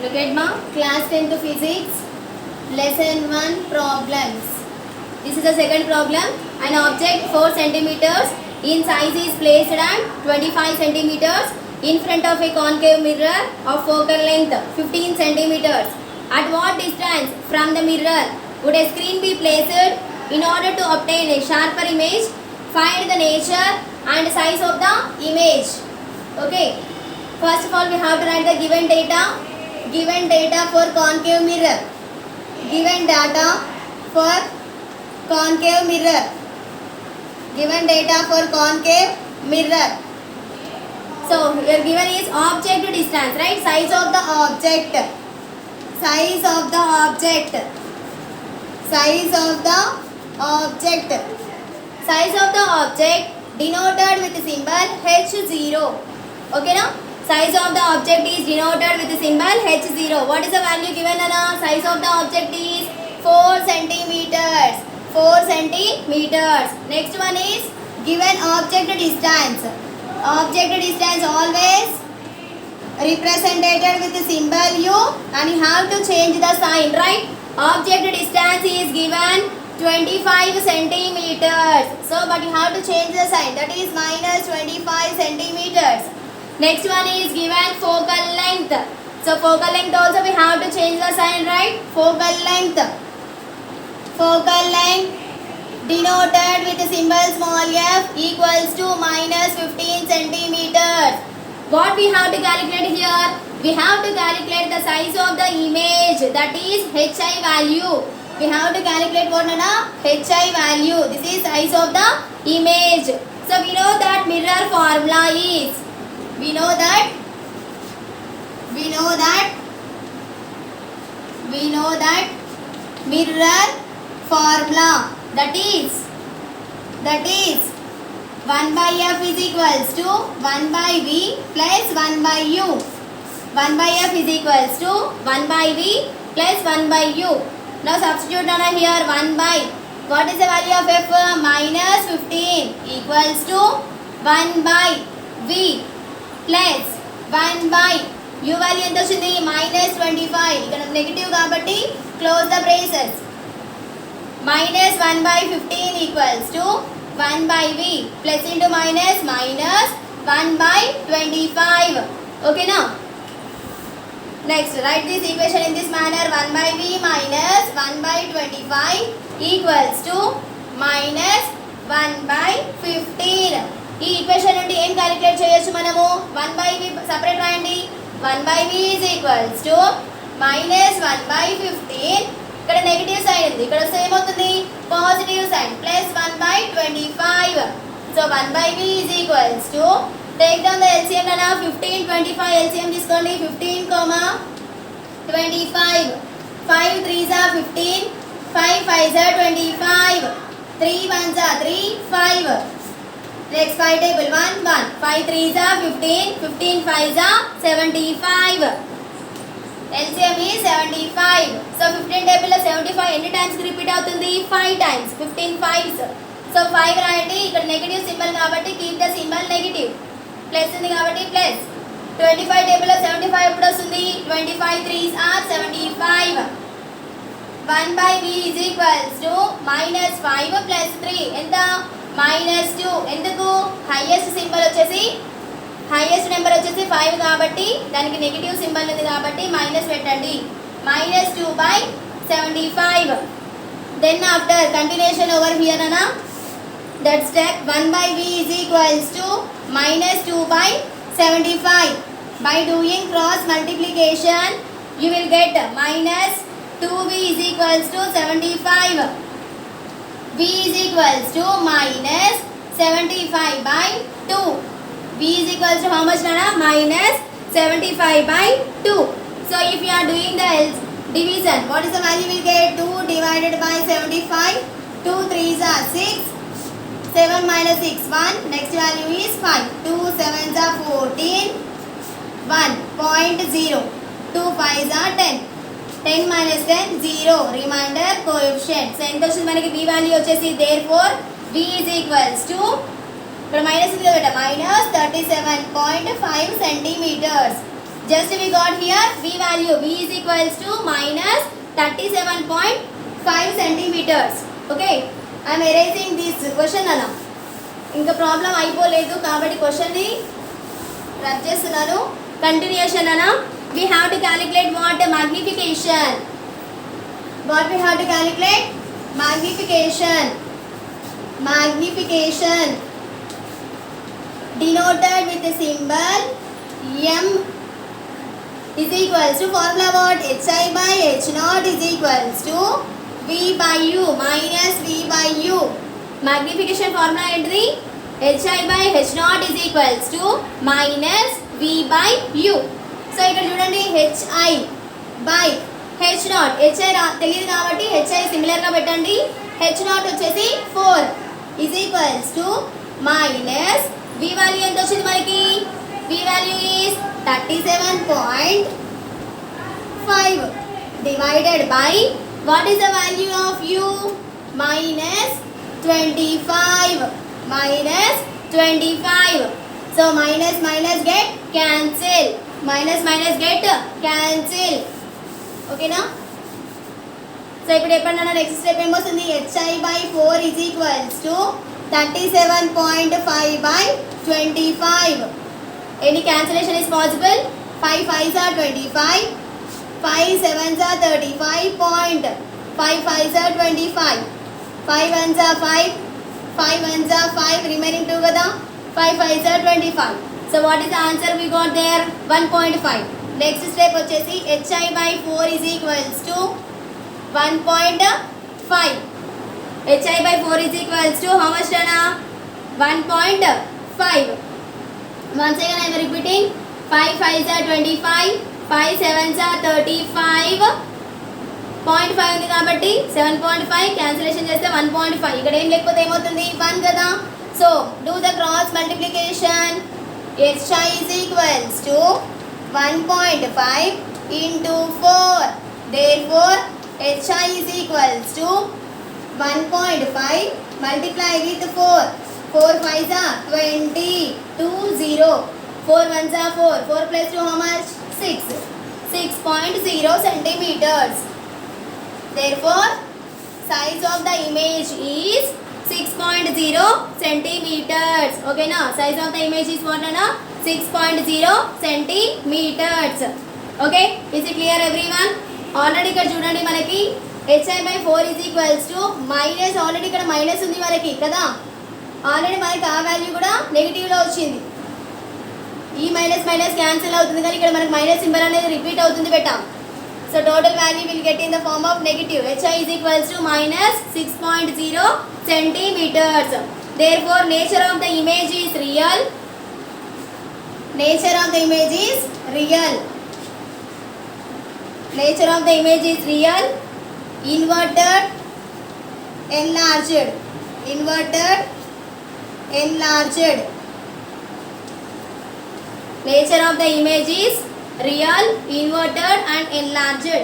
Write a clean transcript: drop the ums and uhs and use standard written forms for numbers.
Look at ma class 10th physics lesson 1 problems. This is the second problem. An object 4 centimeters in size is placed at 25 centimeters in front of a concave mirror of focal length 15 centimeters. At what distance from the mirror would a screen be placed in order to obtain a sharper image? Find the nature and size of the image. Okay. First of all, we have to write the given data. Given data for concave mirror. Given data for concave mirror. Given data for concave mirror. So here given is object distance, right? Size of the object. Size of the object. Size of the object. Size of the object denoted with the symbol H0. Okay now? Size of the object is denoted with the symbol H0. What is the value given, Anna? Size of the object is 4 centimeters. 4 centimeters. Next one is given object distance. Object distance always represented with the symbol U, and you have to change the sign, right? Object distance is given 25 centimeters. So, but you have to change the sign. That is minus 25 centimeters. Next one is given focal length. So, focal length also we have to change the sign, right? Focal length. Focal length denoted with the symbol small f equals to minus 15 centimeters. What we have to calculate here? We have to calculate the size of the image, that is HI value. We have to calculate what, Nana? HI value. This is size of the image. So we know that mirror formula is, we know that mirror formula, that is 1 by f is equals to 1 by v plus 1 by u. 1 by f is equals to 1 by v plus 1 by u. Now substitute down here 1 by, what is the value of f? Minus 15 equals to 1 by v plus 1 by u value ఎంత వచ్చింది? minus 25. ఇక్కడ negative కాబట్టి close the braces. Minus 1 by 15 equals to 1 by v plus into minus 1 by 25. Okay now? Next, write this equation in this manner. 1 by v minus 1 by 25 equals to minus 1 by 15. ఈ equation నుండి ఏం calculate చేయొచ్చు మనము? 1 by v separate రాయండి. 1 by v is equals to minus 1 by 15. ఇక్కడ negative sign ఉంది, ఇక్కడ వస్తే ఏమవుతుంది? Positive sign plus 1 by 25. So 1 by v is equals to, take down the LCM nana. 15 25 LCM తీసుకోండి. 15 25. 5 3s are 15, 5 5s are 25, 3 1s are 3 5. Next 5 table 1 1, 5 3s are 15, 15 5s are 75. LCM is 75. So 15 table లో 75 ఎన్ని times repeat అవుతుంది? 5 times. 15 5s. So 5 రాయండి. ఇక్కడ negative symbol కాబట్టి keep the symbol negative. Plus ఉంది కాబట్టి plus. 25 table లో 75 ఎప్పుడు వస్తుంది? 25 3s are 75. 1 by v is equals to minus 5 plus 3 ఎంత? minus 2. ఎందుకు? హైయెస్ట్ సింబల్ వచ్చేసి, హైయెస్ట్ నెంబర్ వచ్చేసి 5 కాబట్టి దానికి నెగటివ్ సింబల్ ఉంది కాబట్టి మైనస్ పెట్టండి. minus 2 by 75. Then after continuation over here nana, that step 1 by v is equals to minus 2 by 75. By doing cross multiplication you will get minus 2v is equals to 75. v is equals to minus 75 by 2. v is equals to how much nana? Minus 75 by 2. So if you are doing the division, what is the value we will get? 2 divided by 75. 2 3s are 6. 7 minus 6 1. Next value is 5. 2 7s are 14. 1.0. 2 5s are 10. 10 minus 10 0. Remainder coefficient. So ఎంత వచ్చింది మనకి? v value వచ్చేసి, therefore v is equals to, ఇక్కడ minus ఉంది కదా, minus 37.5 centimeters. Just we got here V value. V is equals to minus 37.5 centimeters. Okay, I am erasing this question nana. ఇంకా problem అయిపోలేదు కాబట్టి క్వశ్చన్ని రబ్ చేస్తున్నాను. Continuation అనా. We have to calculate what magnification. What we have to calculate? Magnification. Magnification denoted with the symbol M is equals to formula what? Hi by H naught is equals to V by U minus V by U. Magnification formula ఏంటిది? Hi by H naught is equals to minus V by U. So ఇక్కడ చూడండి Hi by H naught. Hi తెలియదు కాబట్టి Hi సిమిలర్గా పెట్టండి. H naught వచ్చేసి 4 is equals to minus V value ఎంత వచ్చింది మనకి? V value is 37.5 divided by what is the value of U? Minus 25. Minus 25. So minus minus get cancel. Minus minus get cancel. Okay na? So ఇప్పుడు ఎప్పుడన్నా next step ఏమొస్తుంది? Hi by 4 is equals to 37.5 by 25. Any cancellation is possible? 5 5s are 25. 5 7s are 35. 5 5s are 25. 5 1s are 5. 5 1s are 5. Remaining 2 kada? 5 5s are 25. So what is the answer we got there? 1.5. Next step వచ్చేసి Hi by 4 is equals to 1.5. Hi by 4 is equals to how much Dana? 1.5. Once again I am repeating. 5 5s are 25. 5 7s are 35. 0.5 ఉంది కాబట్టి 7.5 cancellation చేస్తే 1.5. ఇక్కడ ఏం లేకపోతే ఏమవుతుంది? 1 కదా. So do the cross multiplication. Hi is equals to 1.5 into 4. Therefore Hi is equals to 1.5 multiply with 4. 4 5s are 20. 2 0. 4 1s are 4. 4 plus 2 how much? 6. 6.0 centimeters. Therefore size of the image is 6.0 centimeters. Okay na? Size of the image is what na? 6.0 centimeters. Okay, is it clear everyone? Already ఇక్కడ చూడండి మనకి Hi by 4 is equals to minus. Already ఇక్కడ minus ఉంది మనకి కదా. Already మనకి ఆ value కూడా నెగిటివ్లో వచ్చింది. ఈ మైనస్ మైనస్ క్యాన్సిల్ అవుతుంది కానీ ఇక్కడ మనకి మైనస్ సింబల్ అనేది రిపీట్ అవుతుంది పెట్టాం. So total value will get in the form of negative. Hi is equals to minus 6.0 centimeters. Therefore nature of the image is real. Nature of the image is real. Nature of the image is real. Inverted, enlarged. Inverted, enlarged. Nature of the image is real, inverted and enlarged.